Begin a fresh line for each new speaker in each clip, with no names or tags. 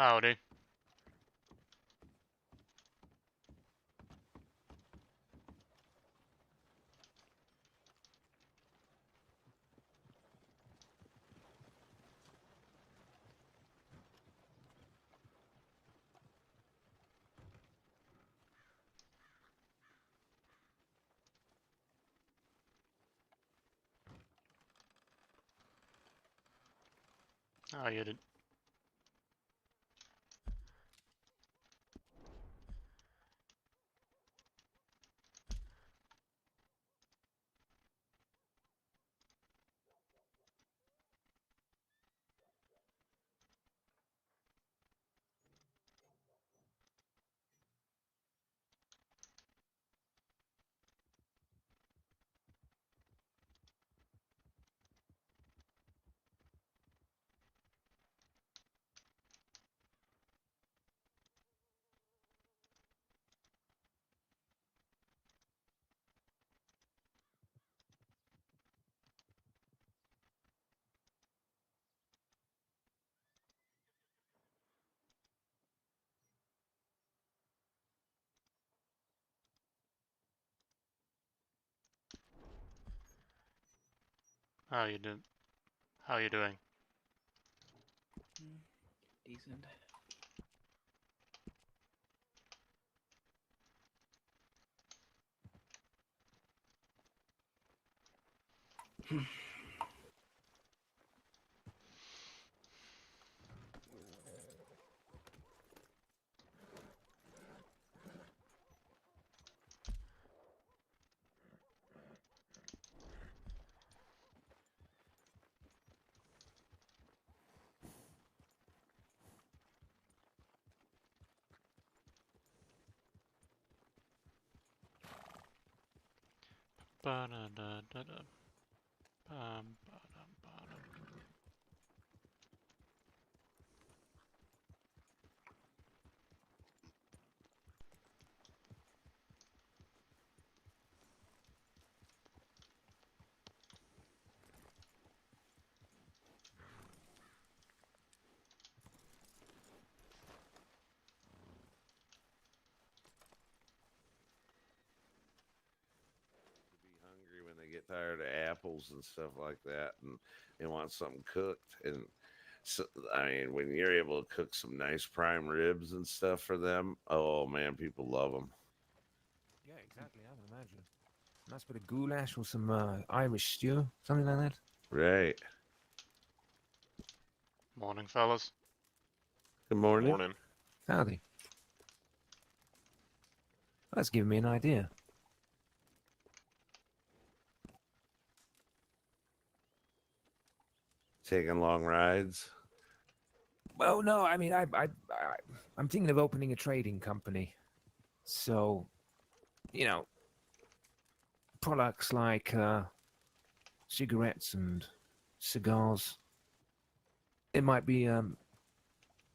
Howdy. How you did? How you did? How you doing?
Decent.
Ba-da-da-da-da. Ba-dum-ba-dum.
Hungry when they get tired of apples and stuff like that, and they want something cooked. And so, I mean, when you're able to cook some nice prime ribs and stuff for them, oh man, people love them.
Yeah, exactly. I can imagine. Nice bit of goulash or some Irish stew, something like that.
Right.
Morning, fellas.
Good morning.
Morning.
Howdy. That's giving me an idea.
Taking long rides.
Well, no, I mean, I'm thinking of opening a trading company. So, you know, products like cigarettes and cigars. It might be a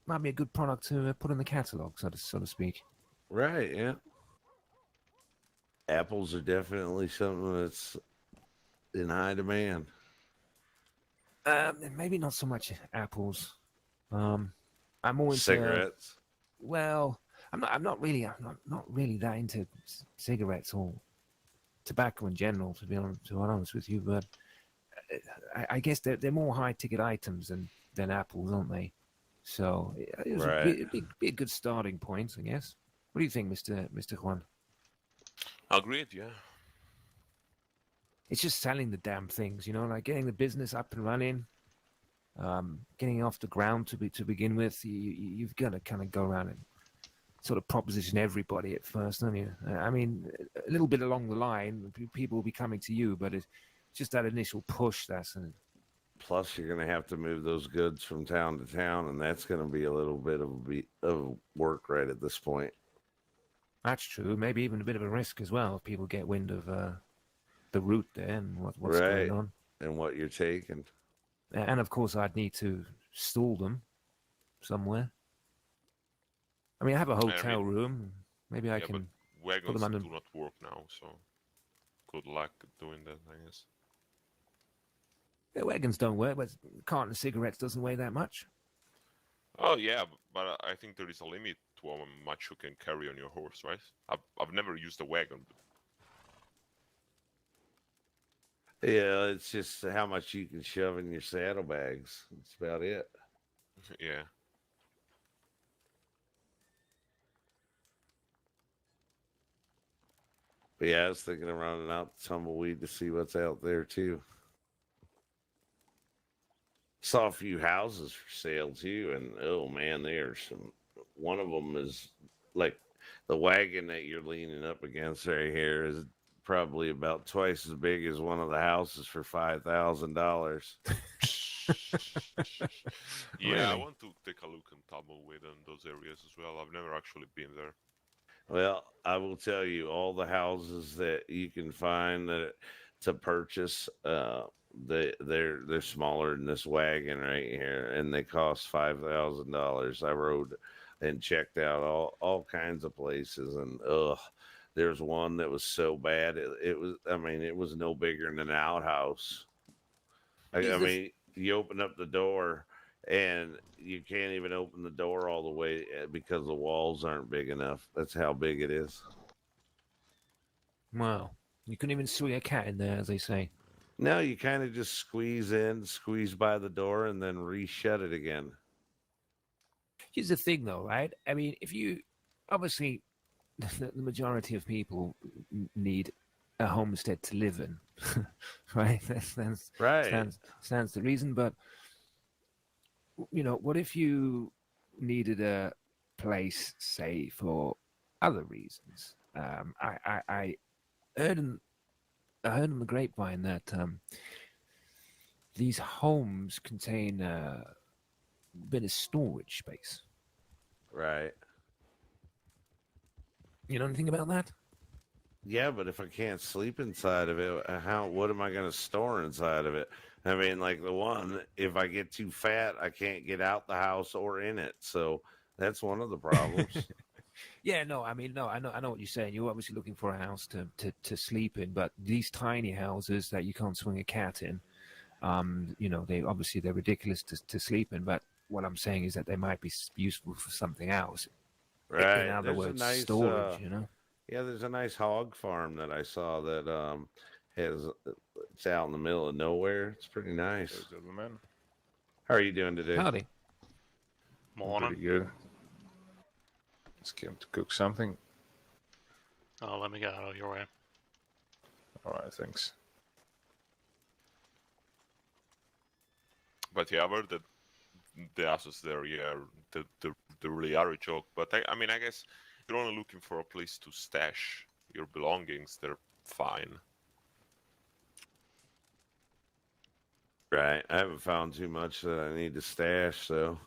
good product to put in the catalog, so to speak.
Right. Yeah. Apples are definitely something that's in high demand.
Maybe not so much apples. I'm more into
Cigarettes.
Well, I'm not really that into cigarettes or tobacco in general, to be honest with you. But I guess they're more high ticket items than apples, aren't they? So it was
Right.
be a good starting point, I guess. What do you think, Mister Juan?
Agreed, yeah.
It's just selling the damn things, like getting the business up and running, getting off the ground to begin with. You've got to kind of go around and sort of proposition everybody at first, don't you? I mean, a little bit along the line, people will be coming to you, but it's just that initial push.
Plus, you're going to have to move those goods from town to town, and that's going to be a little bit of work right at this point.
That's true. Maybe even a bit of a risk as well if people get wind of the route there and what's
Right.
going on.
And what you're taking.
And of course, I'd need to store them somewhere. I mean, I have a hotel room. Maybe I can
but
put
wagons
them under.
do not work now, so good luck doing that, I guess.
Yeah, wagons don't work, but a carton of cigarettes doesn't weigh that much.
Oh yeah, but I think there is a limit to how much you can carry on your horse, right? I've never used a wagon.
Yeah, it's just how much you can shove in your saddlebags. That's about it.
Yeah.
But yeah, I was thinking of running out to Tumbleweed to see what's out there too. Saw a few houses for sale too, and oh man, there's some. One of them is like the wagon that you're leaning up against right here is probably about twice as big as one of the houses for $5,000.
Yeah, I
Really?
want to take a look in Tumbleweed and those areas as well. I've never actually been there.
Well, I will tell you, all the houses that you can find that to purchase, they're smaller than this wagon right here, and they cost $5,000. I rode and checked out all kinds of places, and there's one that was so bad it was. I mean, it was no bigger than an outhouse. I,
Is
I
this
mean, you open up the door and you can't even open the door all the way because the walls aren't big enough. That's how big it is.
wow? You couldn't even swing a cat in there, as they say.
Now you kind of just squeeze in, squeeze by the door, and then re-shut it again.
Here's the thing, though, right? I mean, if you obviously the majority of people need a homestead to live in, right? That's
Right.
stands the reason. But you know, what if you needed a place, say, for other reasons? I heard in I heard on the grapevine that these homes contain a bit of storage space.
Right.
You know anything about that?
Yeah, but if I can't sleep inside of it, what am I going to store inside of it? I mean, like the one, if I get too fat, I can't get out the house or in it. So that's one of the problems.
Yeah, no, I mean, no, I know what you're saying. You're obviously looking for a house to sleep in, but these tiny houses that you can't swing a cat in, you know, they're ridiculous to sleep in. But what I'm saying is that they might be useful for something else. In
Right.
other
There's a
words,
nice,
storage. You know.
yeah, there's a nice hog farm that I saw that has it's out in the middle of nowhere. It's pretty nice.
Hello, gentlemen.
How are you doing today?
Howdy.
I'm
Morning.
pretty good. Just came to cook something.
Oh, let me get out of your way.
Alright, thanks.
But yeah, I've heard that the asses there, yeah, they really are a joke. But I mean, I guess you're only looking for a place to stash your belongings. They're fine.
Right. I haven't found too much that I need to stash, so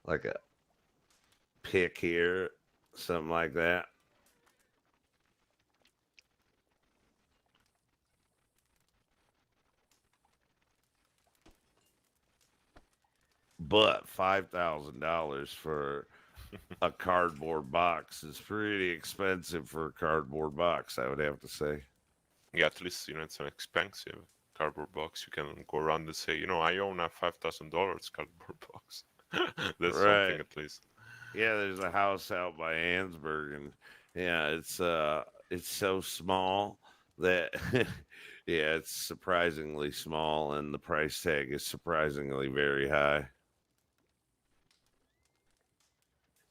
like a pick here, something like that. But $5,000 for a cardboard box is pretty expensive for a cardboard box, I would have to say.
Yeah, at least it's an expensive cardboard box. You can go around and say, I own a $5,000 cardboard box. That's something
Right.
at least.
Yeah, there's a house out by Ansburg, and yeah, it's so small that yeah, it's surprisingly small, and the price tag is surprisingly very high.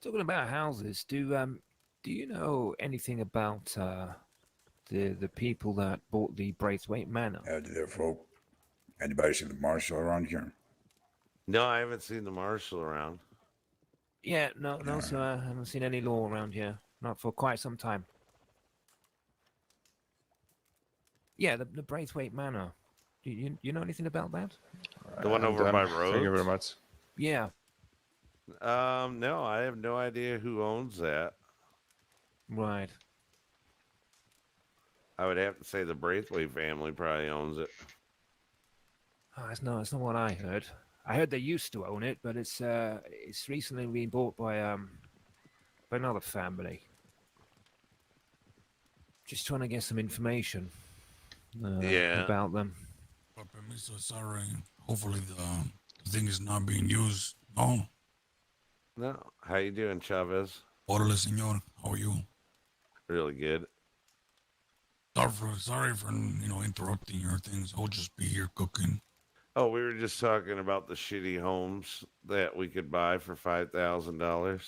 Talking about houses, do you know anything about the people that bought the Braithwaite Manor?
Howdy there, folk. Anybody see the marshal around here?
No, I haven't seen the marshal around.
Yeah, no, sir. I haven't seen any law around here, not for quite some time. Yeah, the Braithwaite Manor. Do you know anything about that?
The one
I'm
over
done.
by
Thank you very
Rhodes?
much.
Yeah,
No, I have no idea who owns that.
right.
I would have to say the Braithwaite family probably owns it.
Oh, it's not what I heard. I heard they used to own it, but it's recently been bought by another family. Just trying to get some information
Yeah.
about them.
Permiso, sorry. Hopefully the The thing is not being used. No.
No. How you doing, Chavez?
Orale, señor. How are you?
Really good.
Sorry for interrupting your things. I'll just be here cooking.
Oh, we were just talking about the shitty homes that we could buy for $5,000.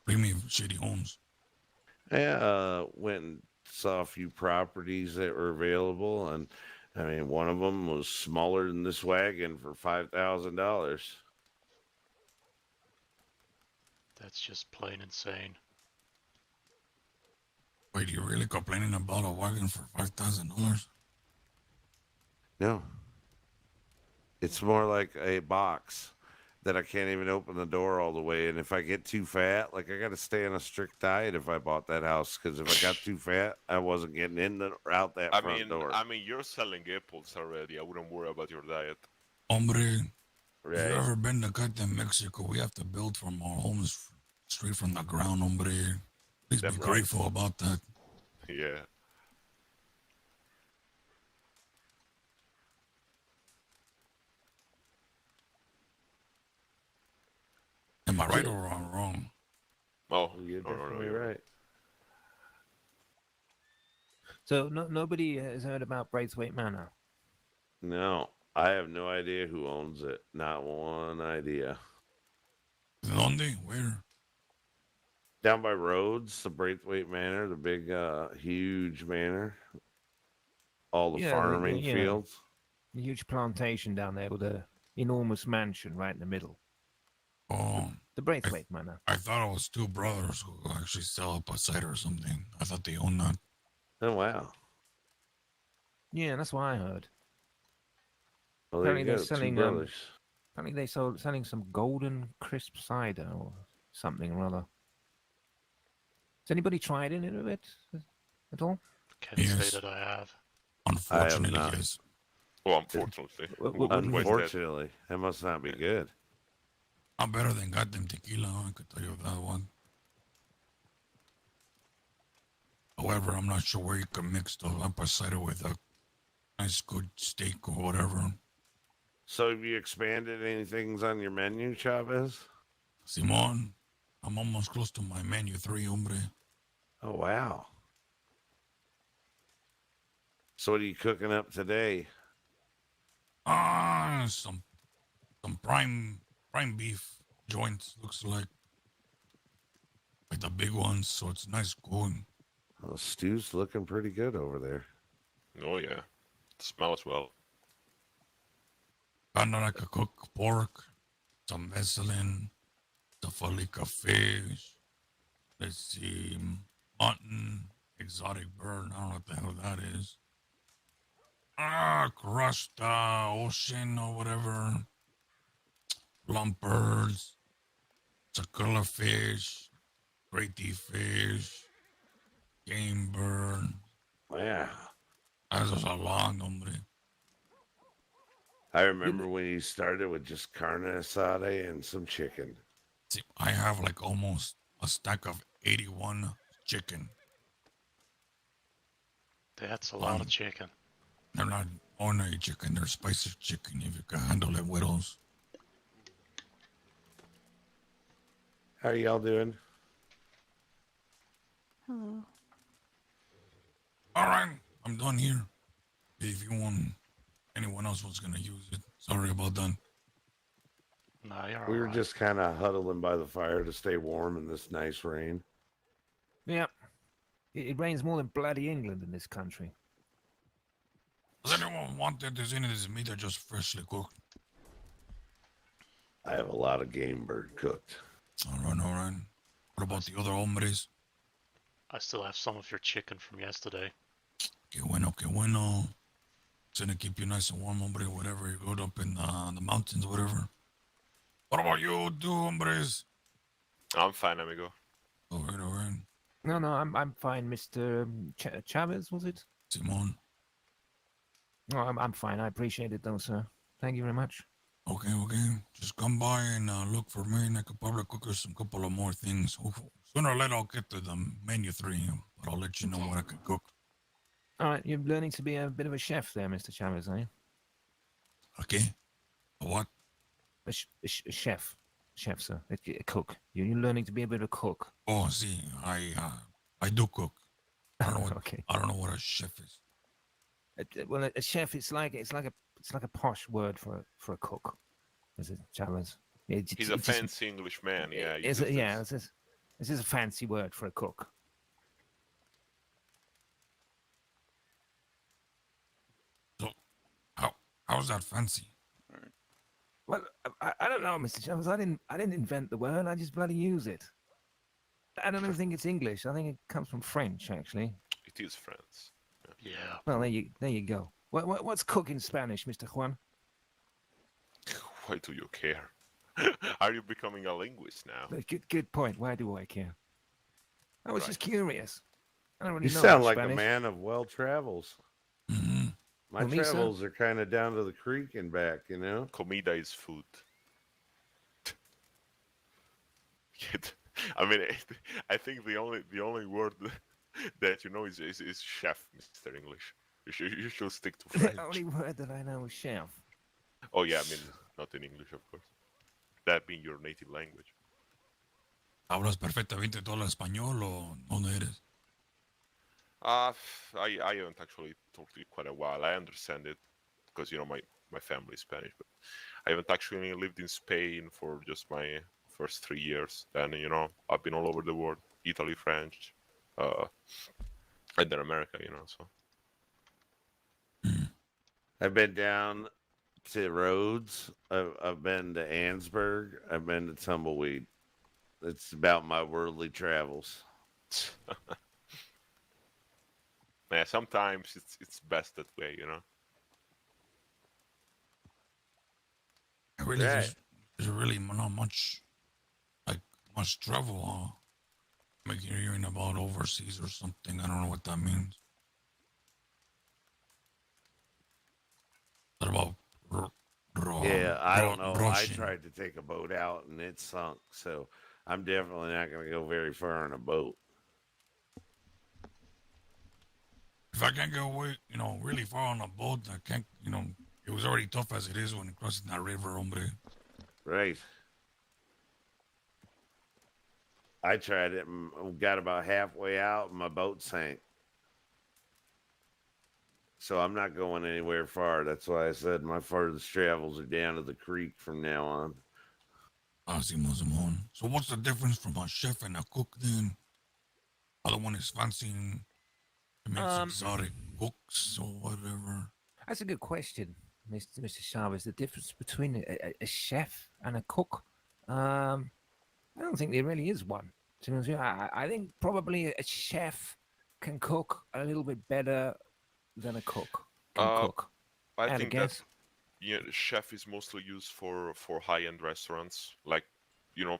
Bring me shitty homes.
Yeah, went and saw a few properties that were available, and I mean, one of them was smaller than this wagon for $5,000.
That's just plain insane.
Wait, you really complaining about a wagon for $5,000?
No, it's more like a box that I can't even open the door all the way. And if I get too fat, like I got to stay on a strict diet if I bought that house, because if I got too fat, I wasn't getting in or out that front door.
I mean, you're selling apples already. I wouldn't worry about your diet.
Hombre,
Right.
if you ever been to goddamn Mexico, we have to build from our homes straight from the ground, hombre. Please be
Damn right.
grateful about that.
Yeah.
Am I right or wrong?
Oh,
You're
no,
definitely
you're
right.
So nobody has heard about Braithwaite Manor.
No, I have no idea who owns it. Not one idea.
Donde? Where?
Down by Rhodes, the Braithwaite Manor, the big, huge manor. All the
Yeah,
farming
yeah.
fields.
A huge plantation down there with a enormous mansion right in the middle.
Oh,
The Braithwaite Manor.
I thought it was two brothers who actually sell up a site or something. I thought they owned that.
Oh, wow.
Yeah, that's what I heard.
Well, there you
Apparently they're
go. Two
selling,
brothers.
Apparently they selling some golden crisp cider or something or other. Has anybody tried any of it at all?
Can't
Yes.
say that I have.
Unfortunately,
not.
yes.
Well, unfortunately.
What-
Who-
what do you
who is that?
Unfortunately, that must not be good.
I'm better than goddamn tequila, I could tell you that one. However, I'm not sure where you can mix the apple cider with a nice good steak or whatever.
So, have you expanded anything on your menu, Chavez?
Simon, I'm almost close to my menu 3, hombre.
Oh, wow. So, what are you cooking up today?
Some prime beef joints, looks like the big ones, so it's nice going.
Well, stew's looking pretty good over there.
Oh, yeah. It smells well.
Kinda like a cooked pork, some mescaline, the falica fish. Let's see, mutton, exotic bird. I don't know what the hell that is. Crushed ocean or whatever. Lumpers, sakula fish, grady fish, game bird.
Wow.
That's just a lot, hombre.
I remember when you started with just carne asada and some chicken.
See, I have like almost a stack of 81 chicken.
That's a lot of chicken.
They're not ordinary chicken, they're spicy chicken if you can handle it with those.
How are y'all doing?
Hello.
All right, I'm done here. If you want, anyone else was gonna use it. Sorry about that.
No, you're
We were
alright.
just kind of huddling by the fire to stay warm in this nice rain.
Yeah. It rains more than bloody England in this country.
Does anyone want that? Does any of this meat or just freshly cooked?
I have a lot of game bird cooked.
All right. What about the other hombres?
I still have some of your chicken from yesterday.
Que bueno. It's gonna keep you nice and warm, hombre, whatever. You go up in the mountains, whatever. What about you, two hombres?
I'm fine, amigo.
All right.
No, I'm fine, Mr. Chavez, was it?
Simon.
No, I'm fine. I appreciate it, though, sir. Thank you very much.
Okay. Just come by and look for me, and I could probably cook you some couple of more things. Sooner or later, I'll get to the menu 3, but I'll let you know what I can cook.
All right, you're learning to be a bit of a chef there, Mr. Chavez, are you?
Okay? A what?
a chef, sir, a cook. You're learning to be a bit of a cook.
Oh, see, I do cook. I don't know what
Okay.
I don't know what a chef is.
Well, a chef, it's like a posh word for a cook. Is it, Chavez?
He's a fancy English man. Yeah,
It's a fancy word for a cook.
So how's that fancy?
Well, I don't know, Mr. Chavez. I didn't invent the word. I just bloody use it. I don't even think it's English. I think it comes from French, actually.
It is France.
Yeah.
Well, there you go. What's cook in Spanish, Mr. Juan?
Why do you care? Are you becoming a linguist now?
Good point. Why do I care? I was just curious. I don't really
You
know
sound
much
like
Spanish.
a man of well travels.
Hmm.
My
Well, me, sir?
travels are kind of down to the creek and back, you know.
Comida is food. I mean, I think the only word that you know is chef, Mr. English. You should stick to French.
The only word that I know is chef.
Oh yeah, I mean not in English, of course. That being your native language.
¿Hablas perfectamente todo el español o dónde eres?
I haven't actually talked to it quite a while. I understand it because my family is Spanish, but I haven't actually lived in Spain for just my first 3 years. Then I've been all over the world: Italy, French, and then America. So.
I've been down to Rhodes. I've been to Ansburg. I've been to Tumbleweed. It's about my worldly travels.
Yeah, sometimes it's best that way.
Really,
Right.
there's really not much travel. Like you're hearing about overseas or something. I don't know what that means. What about
Yeah, I don't know. I
Russian?
tried to take a boat out and it sunk, so I'm definitely not going to go very far in a boat.
If I can't go away, really far on a boat, I can't. It was already tough as it is when crossing that river, hombre.
Right. I tried it and got about halfway out and my boat sank. So I'm not going anywhere far. That's why I said my farthest travels are down to the creek from now on.
Simon. So what's the difference from a chef and a cook then? Other one is fancy and makes exotic cooks or whatever.
That's a good question, Mr. Chavez. The difference between a chef and a cook. I don't think there really is one. To be honest with you, I think probably a chef can cook a little bit better than a cook can cook.
I
Had a
think
guess?
that chef is mostly used for high-end restaurants, like the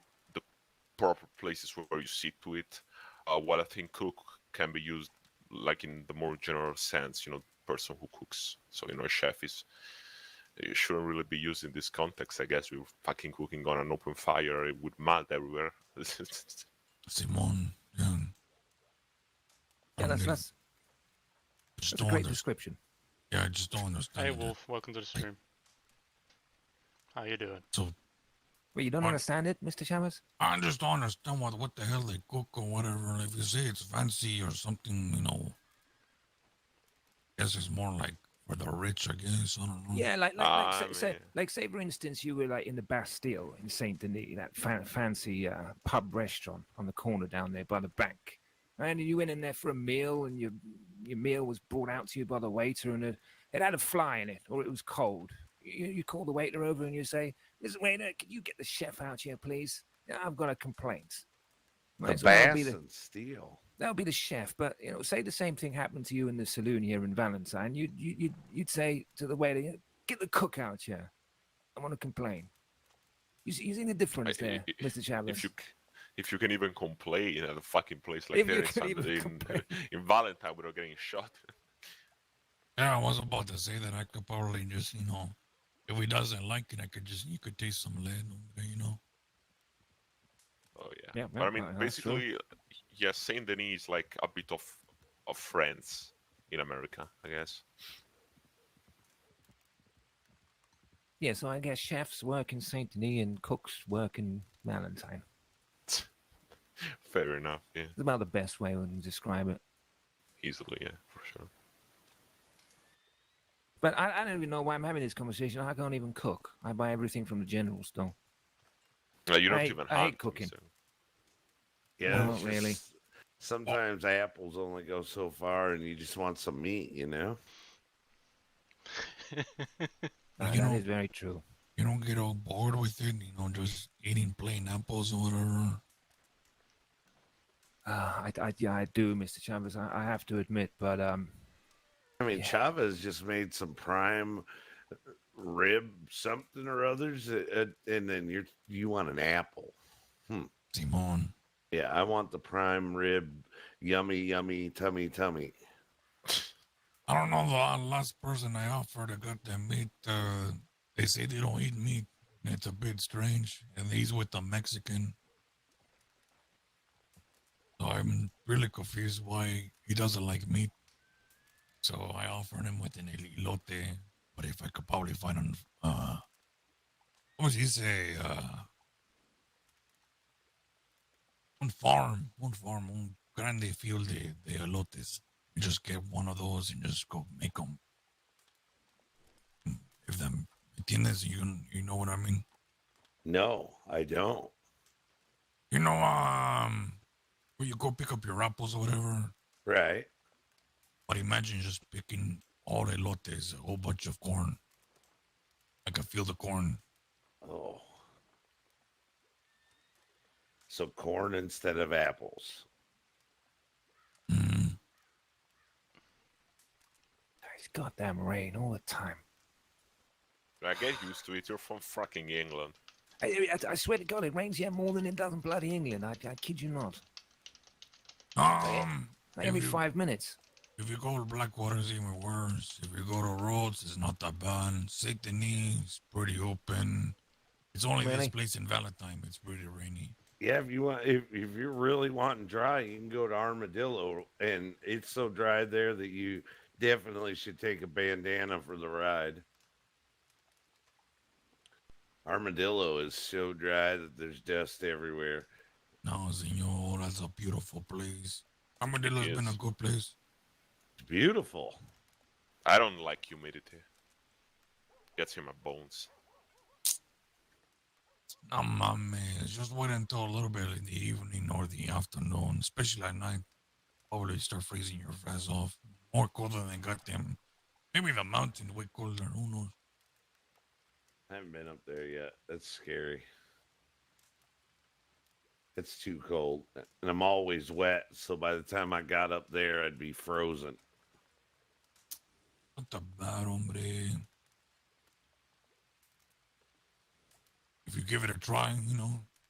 proper places where you sit to it. While I think cook can be used like in the more general sense, person who cooks. So a chef it shouldn't really be used in this context. I guess we're fucking cooking on an open fire with mud everywhere.
Simon, yeah.
Yeah, that's
just
a
don't
great
understand.
description.
Yeah, I just don't understand.
Hey,
it.
Wolf. Welcome to the stream. How you doing?
So
Well, you don't
What?
understand it, Mr. Chavez?
I just don't understand what the hell they cook or whatever. If you say it's fancy or something, guess it's more like for the rich, I guess. I don't know.
Yeah,
I
say for instance, you were like in the Bastille in Saint Denis, that fancy pub restaurant on the corner down there by the bank, and you went in there for a meal, and your meal was brought out to you by the waiter, and it had a fly in it, or it was cold. You call the waiter over and you say, "Listen, waiter, can you get the chef out here, please? I've got a complaint."
The
so that'll
Bass
be
and Steel.
that'll be the chef. But say the same thing happened to you in the saloon here in Valentine. You'd say to the waiter, "Get the cook out here. I want to complain." You see the difference there, Mr. Chavez?
If you can even complain at a fucking place like
If you
that
can even complain.
in Valentine without getting shot.
Yeah, I was about to say that I could probably just, if he doesn't like it, you could taste some lead,
Oh yeah.
Yeah,
But I mean,
that's true.
basically, yes, Saint Denis is like a bit of France in America, I guess.
Yeah, so I guess chefs work in Saint Denis and cooks work in Valentine.
Fair enough. Yeah,
It's about the best way we can describe it.
easily. Yeah, for sure.
But I don't even know why I'm having this conversation. I can't even cook. I buy everything from the general store.
You don't
I
even
hate
hunt,
cooking.
so-
Yeah,
Well,
it's
not really.
just- Sometimes apples only go so far, and you just want some meat, you know.
You
That
know-
is very true.
You don't get all bored with it, just eating plain apples or whatever.
I do, Mr. Chavez. I have to admit, but
I mean,
Yeah.
Chavez just made some prime rib something or others, and then you want an apple.
Simon.
Yeah, I want the prime rib, yummy, yummy, tummy, tummy.
I don't know, the last person I offered to get them meat, they say they don't eat meat. It's a bit strange. And he's with a Mexican. So I'm really confused why he doesn't like meat. So I offered him with an elote. But if I could probably find an, what would he say? Un grande field de elotes. You just get one of those and just go make them. If them, ¿entiendes? You know what I mean?
No, I don't.
You know, where you go pick up your apples or whatever.
Right.
But imagine just picking all elotes, a whole bunch of corn. Like a field of corn.
Oh. So corn instead of apples.
Mm.
it's goddamn rain all the time.
I get used to it. You're from fucking England.
I swear to God, it rains here more than it does in bloody England. I kid you not. Like every
If you-
5 minutes.
If you go to Blackwater, it's even worse. If you go to Rhodes, it's not that bad. Saint Denis, it's pretty open. It's only
Really?
this place in Valentine. It's pretty rainy.
Yeah, if you're really wanting dry, you can go to Armadillo, and it's so dry there that you definitely should take a bandana for the ride. Armadillo is so dry that there's dust everywhere.
No, senor, that's a beautiful place. Armadillo's been a
Yes.
good place.
It's beautiful.
I don't like humidity. Gets in my bones.
No, mames. Just wait until a little bit in the evening or the afternoon, especially at night. Probably start freezing your face off. More colder than goddamn. Maybe the mountain way colder. Who knows?
I haven't been up there yet. That's scary. It's too cold, and I'm always wet. So by the time I got up there, I'd be frozen.
Not that bad, hombre. If you give it a try,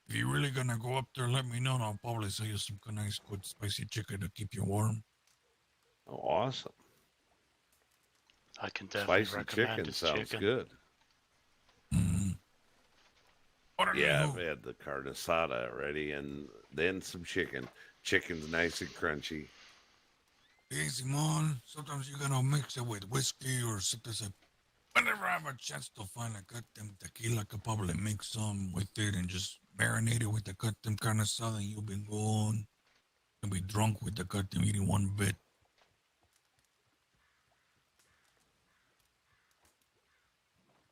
if you're really gonna go up there, let me know, and I'll probably sell you some nice, good, spicy chicken to keep you warm.
Oh, awesome!
I can definitely
Spicy
recommend
chicken
this
sounds
chicken.
good.
Mm-hmm.
Yeah, I've had the carne asada already, and then some chicken. Chicken's nice and crunchy.
Hey, Simon, sometimes you gotta mix it with whiskey or something. Whenever I have a chance to find a goddamn tequila, I could probably mix some with it and just marinate it with the goddamn carne asada, and you'll be gone. You'll be drunk with the goddamn eating one bit.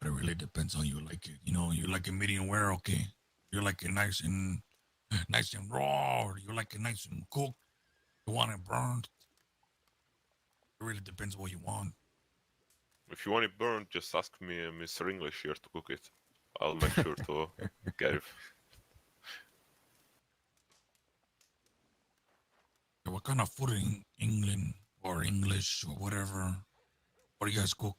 But it really depends on you like it. You like it medium rare, okay. You like it nice and raw, or you like it nice and cooked. You want it burnt. It really depends what you want.
If you want it burned, just ask me, Mr. English here to cook it. I'll make sure to get it.
What kind of food in England or English or whatever? What do you guys cook?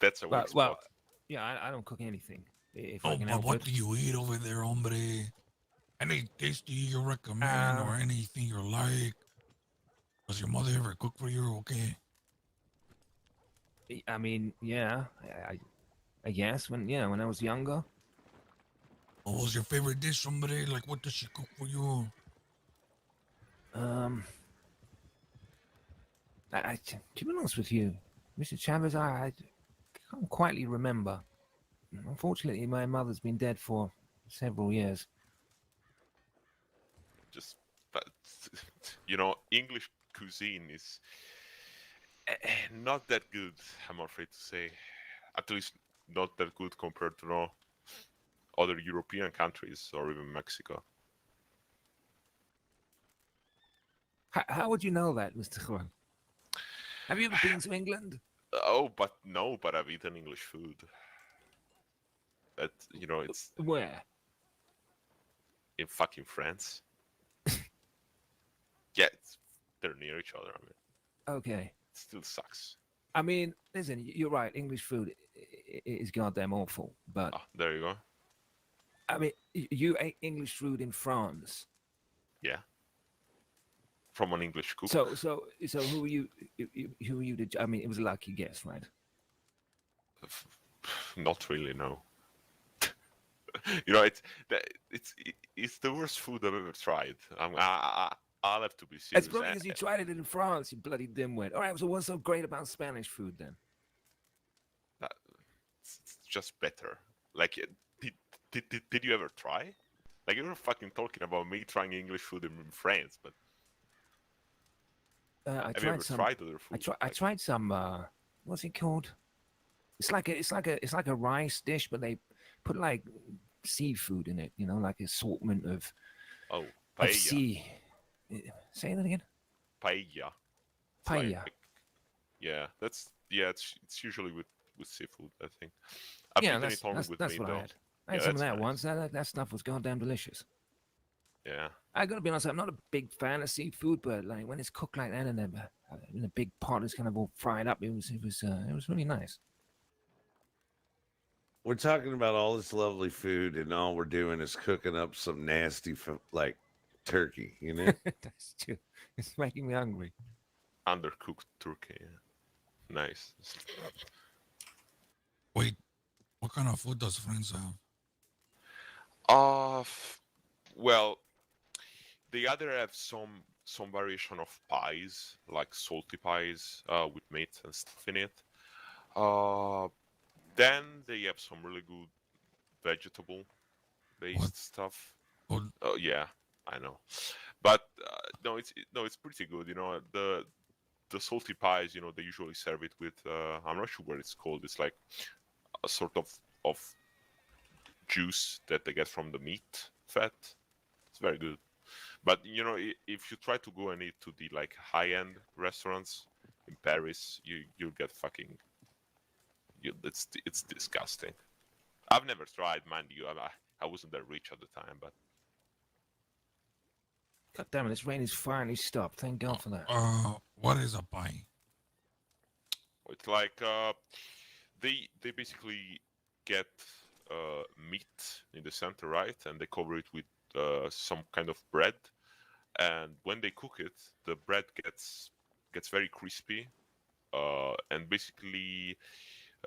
That's a weak
Well,
spot.
yeah, I don't cook anything. If I
Oh,
can
but
help
what
it.
do you eat over there, hombre? Any tasty you recommend or anything you like? Does your mother ever cook for you? Okay.
I mean, yeah, I guess when I was younger.
What was your favorite dish, hombre? Like, what does she cook for you?
To be honest with you, Mr. Chavez, I can't quietly remember. Unfortunately, my mother's been dead for several years.
Just, but English cuisine is not that good. I'm afraid to say, at least not that good compared to other European countries or even Mexico.
How would you know that, Mr. Juan? Have you ever been to England?
Oh, but no, but I've eaten English food. That it's
Where?
in fucking France. Yeah, they're near each other. I mean,
Okay.
it still sucks.
I mean, listen, you're right. English food is goddamn awful. But
Ah, there you go.
I mean, you ate English food in France.
Yeah, from an English cook.
So who were you? Who were you? I mean, it was a lucky guess, right?
Not really, no. It's the worst food I've ever tried. I'll have to be serious.
It's probably because you tried it in France, you bloody dimwit. All right, so what's so great about Spanish food then?
It's just better. Like, did you ever try? Like, you were fucking talking about me trying English food in France, but
I
have you
tried
ever
some.
tried other food?
I tried some. What's it called? It's like a rice dish, but they put like seafood in it. You know, like assortment of
Oh,
of
paella.
sea. Say that again.
Paella. It's
Paella.
Yeah, it's usually with seafood, I think. I've
Yeah,
eaten it only with
that's
meat,
what I
though.
had. I had
Yeah,
some of
that's
that
nice.
once. That stuff was goddamn delicious.
Yeah.
I gotta be honest, I'm not a big fan of seafood, but like when it's cooked like that in a big pot, it's kind of all fried up. It was really nice.
We're talking about all this lovely food, and all we're doing is cooking up some nasty, like turkey. You know,
That's true. It's making me hungry.
Undercooked turkey. Yeah. Nice.
Wait, what kind of food does France have?
Well, they either have some variation of pies, like salty pies, with meat and stuff in it. Then they have some really good vegetable-based
What?
stuff.
Oh,
Oh yeah, I know, but no, it's pretty good. The salty pies, they usually serve it with I'm not sure what it's called. It's like a sort of juice that they get from the meat fat. It's very good. But if you try to go and eat to the like high-end restaurants in Paris, you'll get fucking. It's disgusting. I've never tried, mind you. I wasn't that rich at the time, but
God damn it, this rain is finally stopped. Thank God for that.
what is a pie?
it's like they basically get meat in the center, right? And they cover it with some kind of bread. And when they cook it, the bread gets very crispy. And basically,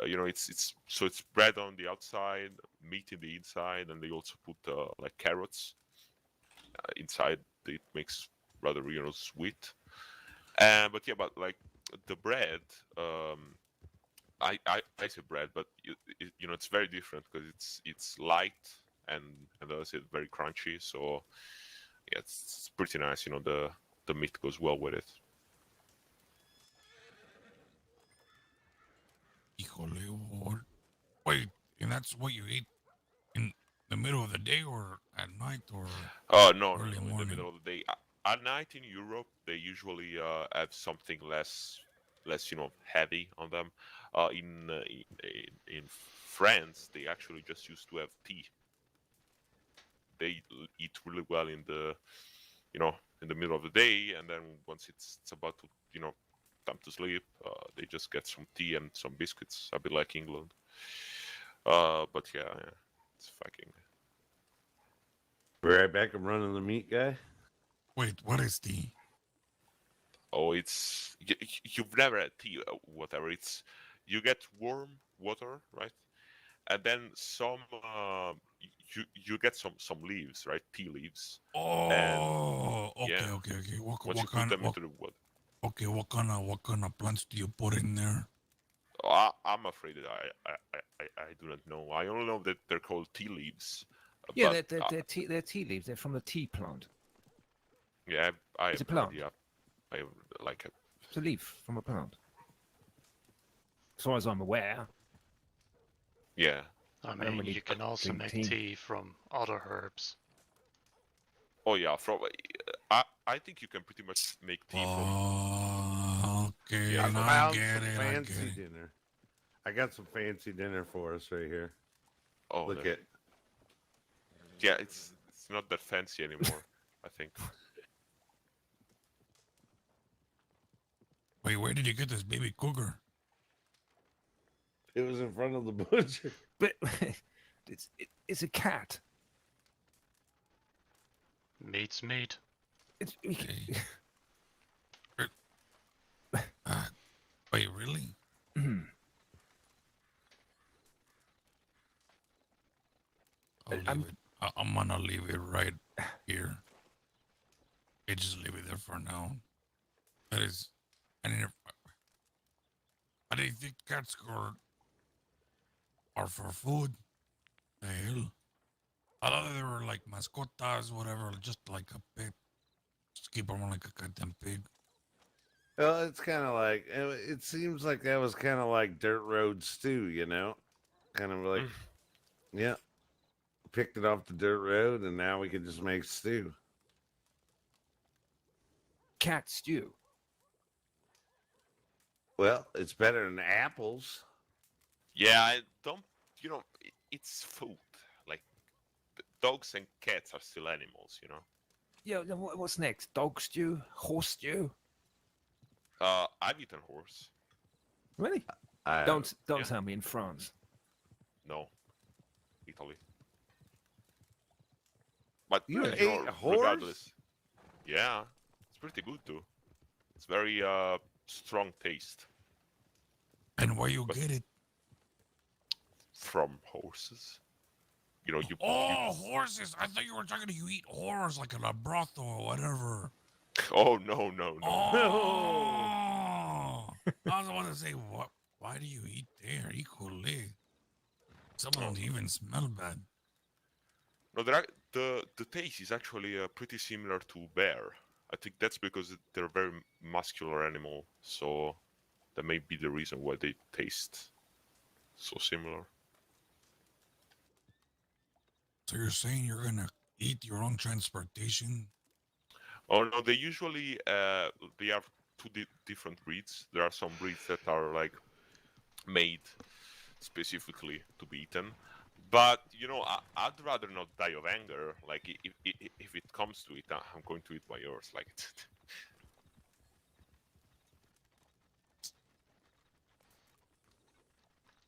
it's bread on the outside, meat in the inside, and they also put like carrots inside. It makes rather sweet. But like the bread, I say bread, but it's very different because it's light and as I said, very crunchy. So yeah, it's pretty nice. The meat goes well with it.
Híjole, wait, and that's what you eat in the middle of the day or at night or
Oh no,
early
in the
morning?
middle of the day. At night in Europe, they usually have something less heavy on them. In France, they actually just used to have tea. They eat really well in the middle of the day, and then once it's about to time to sleep, they just get some tea and some biscuits, a bit like England. But yeah, it's fucking.
be right back. I'm running the meat guy.
Wait, what is tea?
Oh, you've never had tea, whatever. You get warm water, right? And then some you get some leaves, right? Tea leaves.
Oh, okay,
yeah,
okay.
Once you put them into the water.
What kind of plants do you put in there?
I'm afraid that I do not know. I only know that they're called tea leaves.
Yeah,
but,
they're tea leaves. They're from the tea plant.
yeah, I
It's
have
a
no
plant.
idea. I like it.
It's a leaf from a plant. As far as I'm aware.
Yeah.
I
don't
mean,
really
you can also
drink
make
tea.
tea from other herbs.
Oh yeah. From I think you can pretty much make tea from.
Okay,
Yeah,
I
and I
found
get
some
it. I
fancy
get it.
dinner. I got some fancy dinner for us right here.
Oh,
Look
there-
at.
Yeah, it's not that fancy anymore. I think.
Wait, where did you get this baby cougar?
It was in front of the butcher.
But it's a cat.
Meat's meat.
It's,
Okay. Wait, really?
I'm-
I'm gonna leave it right here. Okay, just leave it there for now. That is, I need. I didn't think cats are for food. The hell? I thought they were like mascotas, whatever, just like a pig. Just keep them like a goddamn pig.
Well, it's kind of like it seems like that was kind of like dirt road stew, you know, kind of like, yeah, picked it off the dirt road, and now we can just make stew.
cat stew.
Well, it's better than apples.
Yeah, I don't. It's food. Like dogs and cats are still animals.
Yeah, then what's next? Dog stew? Horse stew?
I've eaten horse.
Really?
I
Don't
yeah.
tell me in France.
No, Italy. But
You
know,
ate horse?
regardless, yeah, it's pretty good too. It's very strong taste
And where you get it?
from horses. You
Oh, horses! I thought you were talking to you eat horse like in a brothel or whatever.
Oh no.
Oh, I was about to say, what? Why do you eat there equally? Some of them even smell bad.
No, the taste is actually pretty similar to bear. I think that's because they're a very muscular animal, so that may be the reason why they taste so similar.
So you're saying you're gonna eat your own transportation?
Oh no, they usually they have two different breeds. There are some breeds that are like made specifically to be eaten, but I'd rather not die of anger. Like if it comes to it, I'm going to eat my yours. Like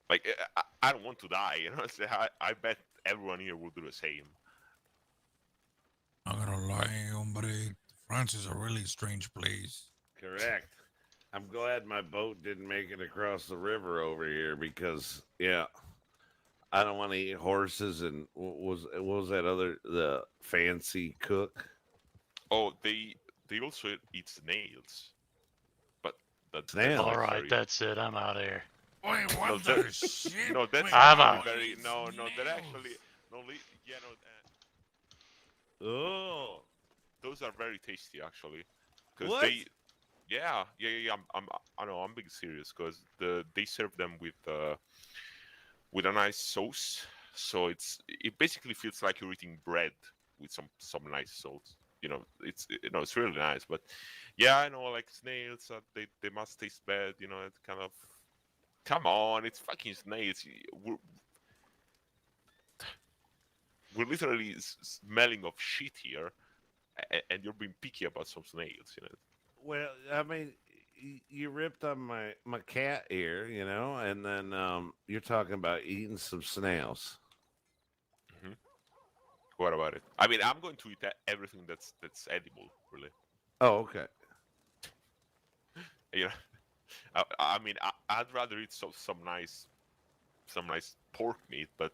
like I don't want to die. So I bet everyone here will do the same.
Not gonna lie, hombre. France is a really strange place.
Correct. I'm glad my boat didn't make it across the river over here because, yeah, I don't want to eat horses. And what was that the fancy cook?
Oh, they also eat snails, but that's
Snails?
All
like
right,
very-
that's it. I'm out of here.
Wait, what
No,
the
that-
shit?
No, that's
Wait,
I'm
why
out.
do you
very
eat
no. That
snails?
actually no. Yeah, no.
Oh,
Those are very tasty actually, because
What?
yeah. I know I'm being serious because they serve them with a nice sauce, so it basically feels like you're eating bread with some nice sauce. It's really nice. But yeah, I know, like snails, they must taste bad. It's kind of, come on, it's fucking snails. We're literally smelling of shit here, and you're being picky about some snails.
well, I mean, you ripped on my cat ear, and then you're talking about eating some snails.
What about it? I mean, I'm going to eat everything that's edible, really.
Oh, okay.
I mean, I'd rather eat some nice pork meat, but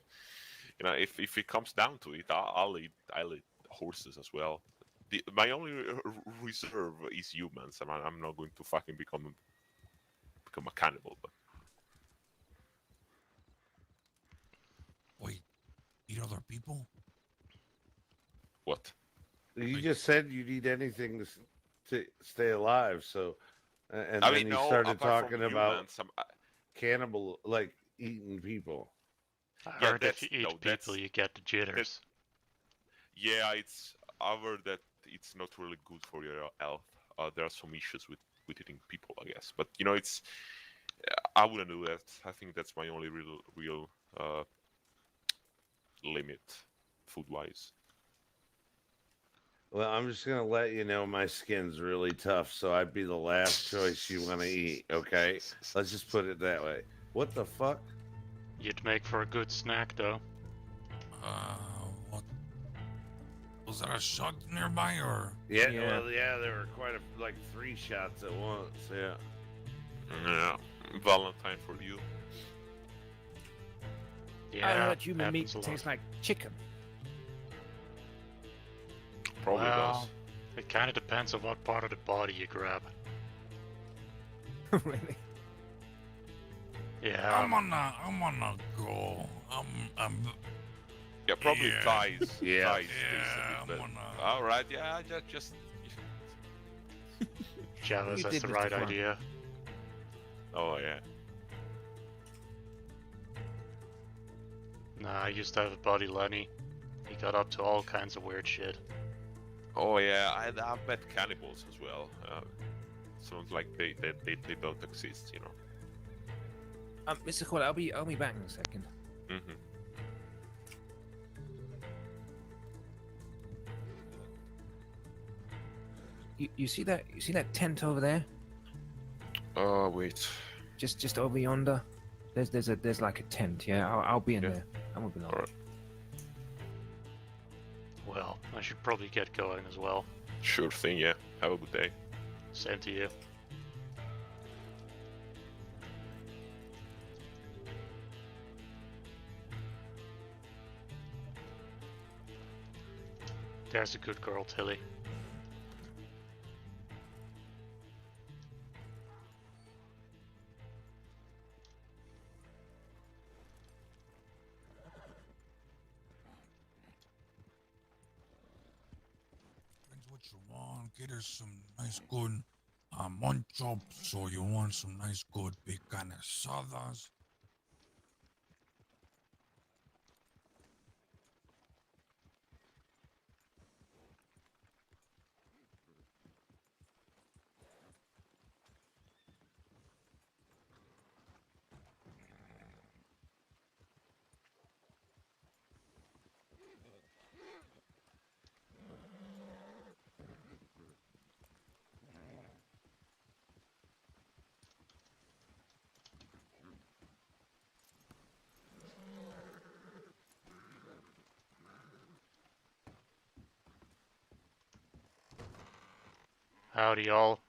if it comes down to it, I'll eat horses as well. My only reserve is humans. I'm not going to fucking become a cannibal. But
people?
What?
You
Like-
just said you need anything to stay alive. So, and
I
then
mean,
you
no.
started
Apart
talking
from
about
humans,
cannibal, like eating people.
I
Yeah,
heard if you
that's-
eat
no, that's-
people, you get the jitters.
yeah, it's I've heard that it's not really good for your health. There are some issues with eating people, I guess. But you know, it's I wouldn't do that. I think that's my only real limit, food wise.
Well, I'm just gonna let you know my skin's really tough, so I'd be the last choice you want to eat. Okay, let's just put it that way. What the fuck?
You'd make for a good snack, though.
What? Was there a shot nearby or?
Yeah,
Yeah.
well, yeah, there were quite like 3 shots at once. Yeah.
Yeah, Valentine for you.
Yeah,
I heard human meat
happens a lot.
tastes like chicken.
Probably
Well,
does.
it kind of depends on what part of the body you grab.
Really?
Yeah,
I'm gonna go.
Yeah, probably
yeah.
thighs.
Yeah.
Thighs
Yeah,
taste a
I'm
bit better.
gonna.
All right. Yeah, just.
Javas,
You
that's
did,
the
Mr.
right
Flan.
idea.
Oh yeah.
Nah, I used to have a buddy, Lenny. He got up to all kinds of weird shit.
Oh yeah. I've met cannibals as well. Sounds like they don't exist, you know.
Mr. Cole, I'll be back in a second.
Mm-hmm.
You see that? You see that tent over there?
Oh wait.
Just over yonder. There's like a tent. Yeah, I'll be in
Yeah.
there. I won't be long.
Alright.
Well, I should probably get going as well.
Sure thing. Yeah. Have a good day.
Same to you. There's a good girl, Tilly.
Depends what you want. Get her some nice good mutton chops, or you want some nice good big carne asadas.
Howdy, y'all.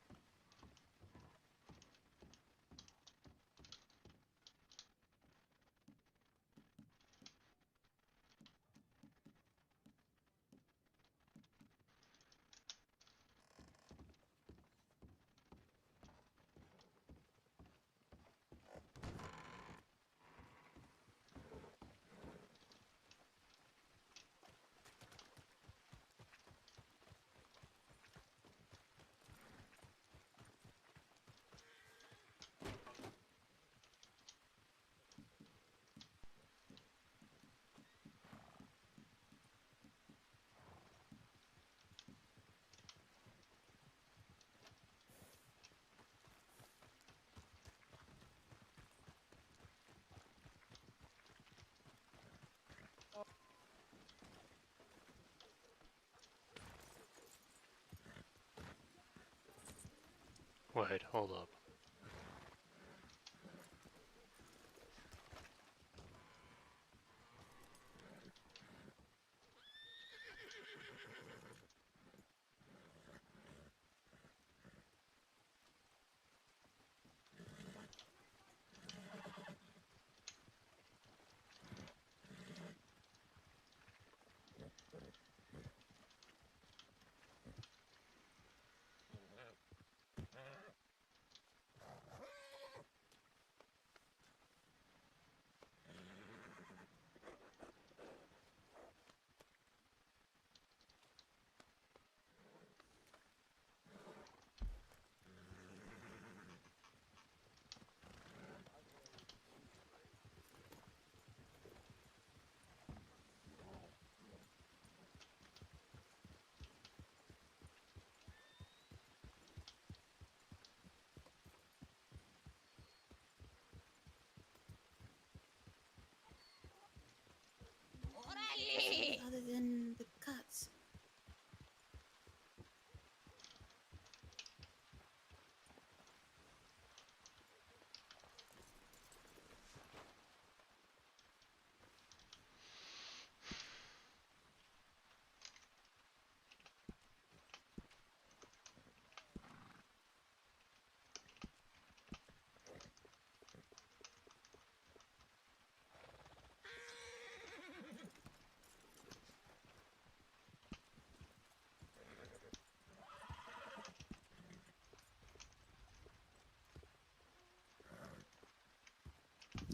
Wait, hold up.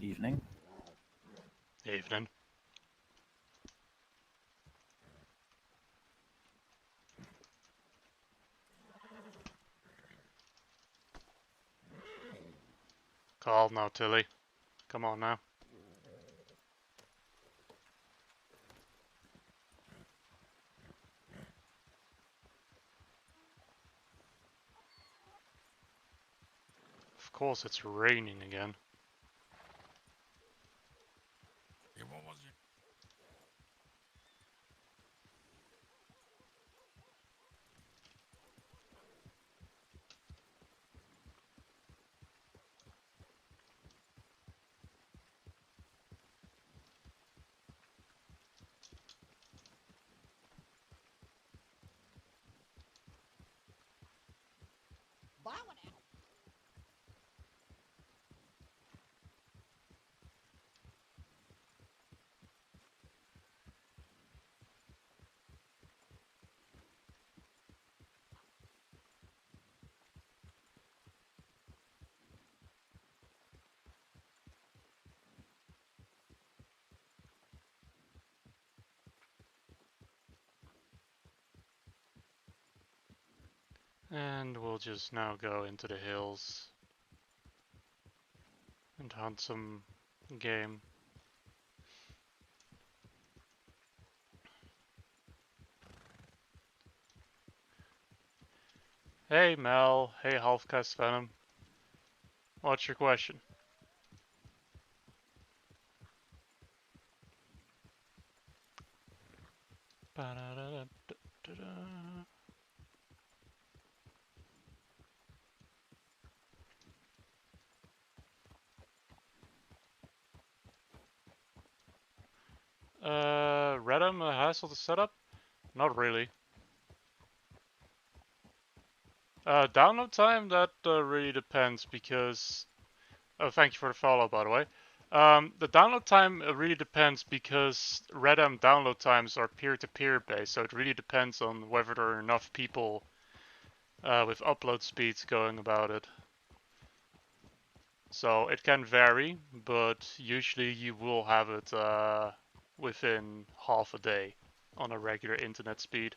Evening.
Evening. Call now, Tilly. Come on now. Of course it's raining again.
Hey, what was it?
And we'll just now go into the hills and hunt some game. Hey Mel, hey Halfcast Venom. What's your question? Redem, a hassle to set up? Not really. Download time, that really depends because... Oh, thank you for the follow, by the way. The download time really depends because Redem download times are peer-to-peer based, so it really depends on whether there are enough people with upload speeds going about it. So it can vary, but usually you will have it within half a day on a regular internet speed.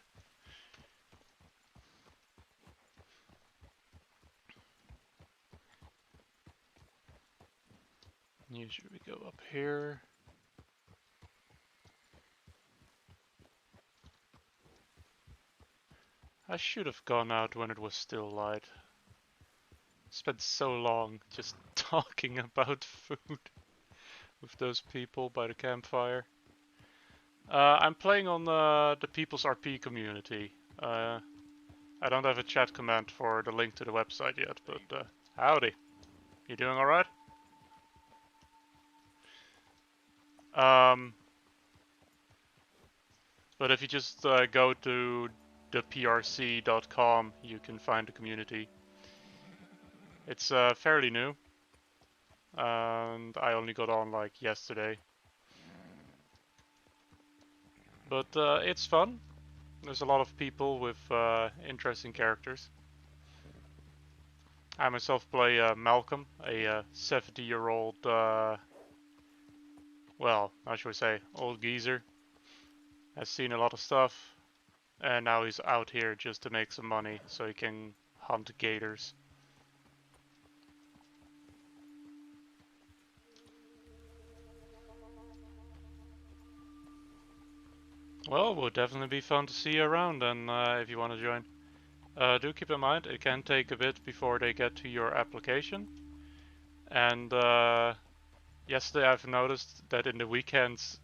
Usually we go up here. I should have gone out when it was still light. Spent so long just talking about food with those people by the campfire. I'm playing on the People's RP community. I don't have a chat command for the link to the website yet, but howdy. You doing alright? But if you just go to theprc.com, you can find the community. It's fairly new, and I only got on like yesterday. But it's fun. There's a lot of people with interesting characters. I myself play Malcolm, a 70-year-old, well, how should we say, old geezer. Has seen a lot of stuff, and now he's out here just to make some money so he can hunt gators. Well, it would definitely be fun to see you around, and if you want to join. Do keep in mind, it can take a bit before they get to your application. And yesterday I've noticed that in the weekends,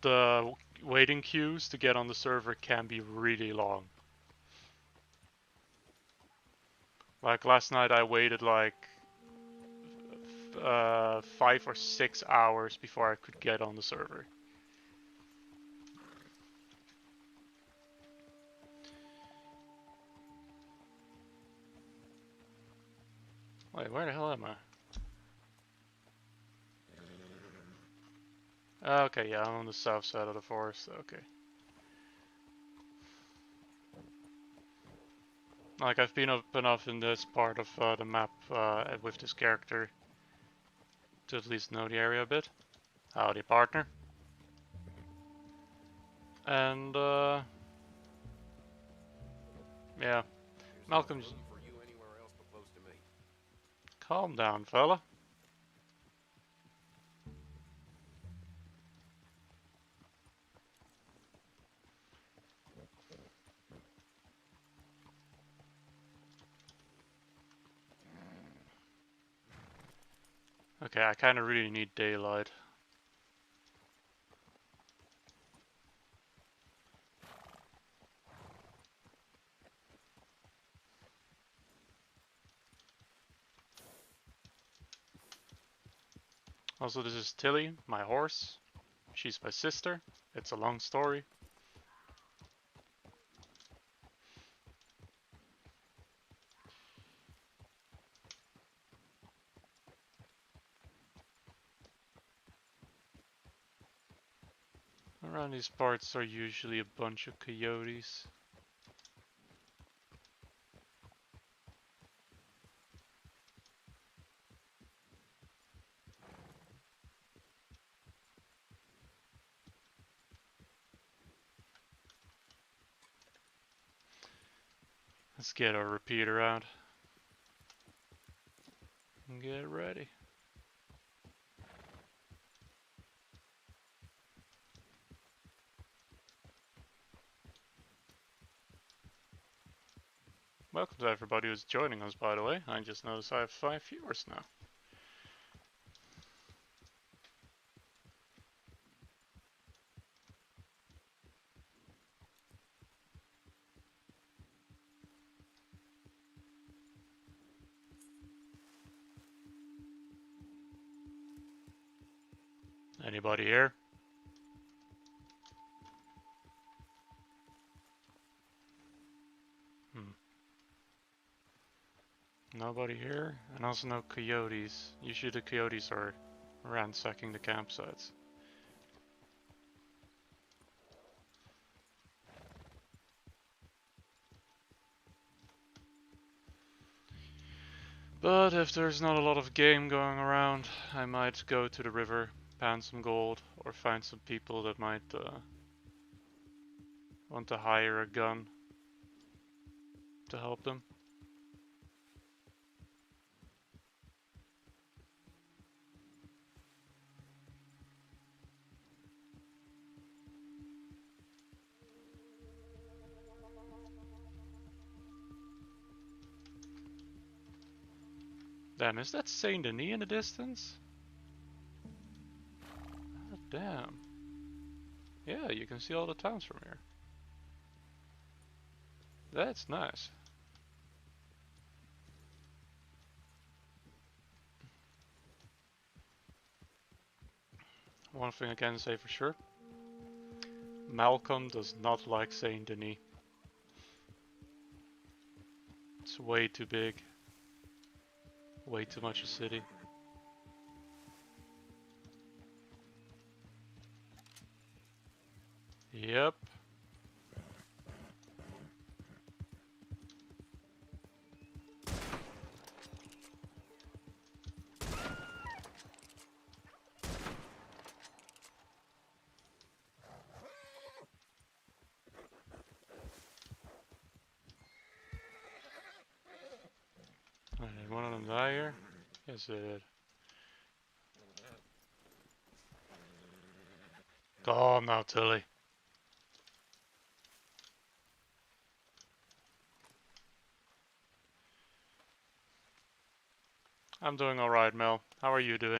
the waiting queues to get on the server can be really long. Like last night I waited like 5 or 6 hours before I could get on the server. Wait, where the hell am I? Okay, yeah, I'm on the south side of the forest, okay. Like, I've been up enough in this part of the map with this character to at least know the area a bit. Howdy, partner. And yeah, Malcolm, calm down, fella. Okay, I kind of really need daylight. Also, this is Tilly, my horse. She's my sister. It's a long story. Around these parts are usually a bunch of coyotes. Let's get our repeater out. And get ready. Welcome to everybody who's joining us, by the way. I just noticed I have 5 viewers now. Anybody here? Nobody here, and also no coyotes. Usually the coyotes are ransacking the campsites. But if there's not a lot of game going around, I might go to the river, pan some gold, or find some people that might want to hire a gun to help them. Damn, is that Saint Denis in the distance? Oh, damn. Yeah, you can see all the towns from here. That's nice. One thing I can say for sure. Malcolm does not like Saint Denis. It's way too big. Way too much a city. Yep. Did one of them die here? Yes, it did. Go on now, Tilly. I'm doing alright, Mel. How are you doing?